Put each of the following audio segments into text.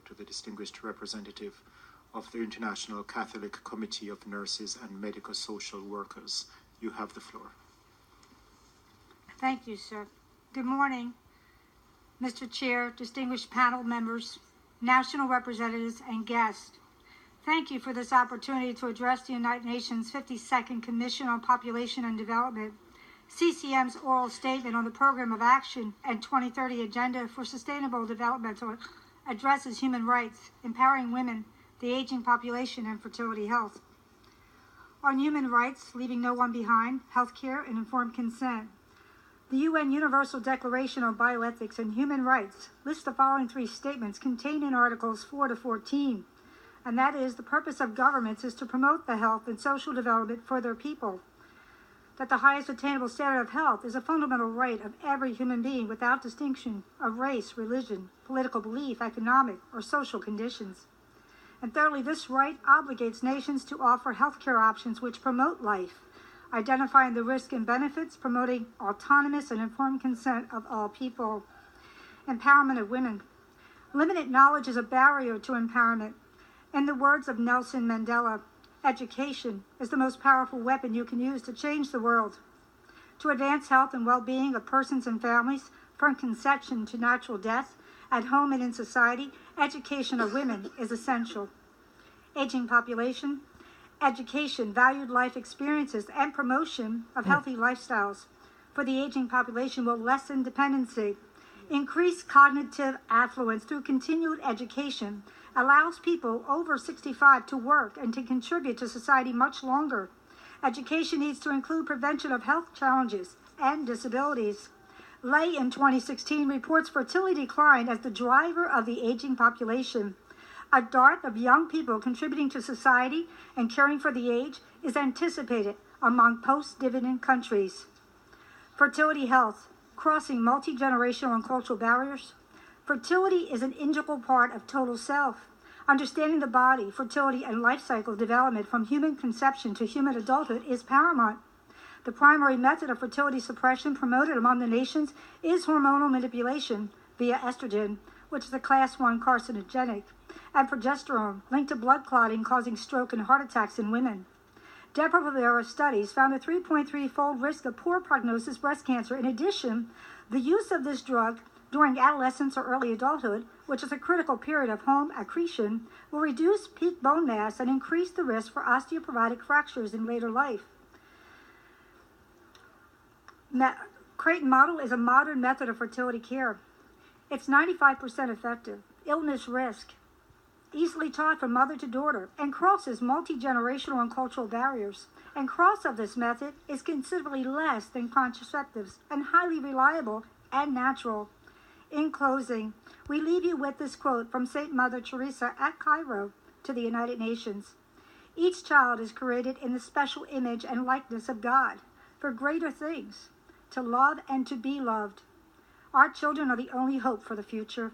to the distinguished representative of the International Catholic Committee of Nurses and Medico-Social Workers. You have the floor. Thank you, sir. Good morning, Mr. Chair, distinguished panel members, national representatives, and guests. Thank you for this opportunity to address the United Nations 52nd Commission on Population and Development, CICIAMS oral statement on the Program of Action and 2030 Agenda for Sustainable Development addresses human rights, empowering women, the aging population, and fertility health. On human rights, leaving no one behind, healthcare, and informed consent. The UN Universal Declaration on Bioethics and Human Rights lists the following three statements contained in Articles 4 to 14, and that is, the purpose of governments is to promote the health and social development for their people, that the highest attainable standard of health is a fundamental right of every human being without distinction of race, religion, political belief, economic, or social conditions. And thirdly, this right obligates nations to offer healthcare options which promote life, identifying the risks and benefits, promoting autonomous and informed consent of all people. Empowerment of women. Limited knowledge is a barrier to empowerment. In the words of Nelson Mandela, education is the most powerful weapon you can use to change the world. To advance health and well-being of persons and families, from conception to natural death, at home and in society, education of women is essential. Aging population. Education, valued life experiences, and promotion of healthy lifestyles for the aging population will lessen dependency. Increase cognitive affluence through continued education allows people over 65 to work and to contribute to society much longer. Education needs to include prevention of health challenges and disabilities. Lay in 2016 reports fertility decline as the driver of the aging population. A dearth of young people contributing to society and caring for the aged is anticipated among post-dividend countries. Fertility health, crossing multi-generational and cultural barriers. Fertility is an integral part of total self. Understanding the body, fertility, and life cycle development from human conception to human adulthood is paramount. The primary method of fertility suppression promoted among the nations is hormonal manipulation via estrogen, which is a class 1 carcinogenic, and progesterone, linked to blood clotting causing stroke and heart attacks in women. Depo-Provera studies found a 3.3-fold risk of poor prognosis breast cancer. In addition, the use of this drug during adolescence or early adulthood, which is a critical period of home accretion, will reduce peak bone mass and increase the risk for osteoporotic fractures in later life. Creighton model is a modern method of fertility care. It's 95% effective, illness risk, easily taught from mother to daughter, and crosses multi-generational and cultural barriers. And cost of this method is considerably less than contraceptives and highly reliable and natural. In closing, we leave you with this quote from St. Mother Teresa at Cairo to the United Nations. Each child is created in the special image and likeness of God for greater things, to love and to be loved. Our children are the only hope for the future.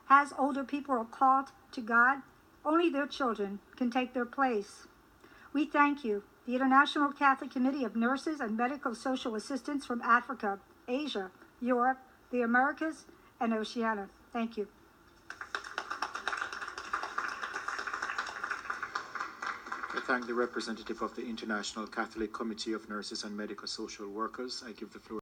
As older people are called to God, only their children can take their place. We thank you, the International Catholic Committee of Nurses and Medico-Social Assistants from Africa, Asia, Europe, the Americas, and Oceania. Thank you. I thank the representative of the International Catholic Committee of Nurses and Medico-Social Workers. I give the floor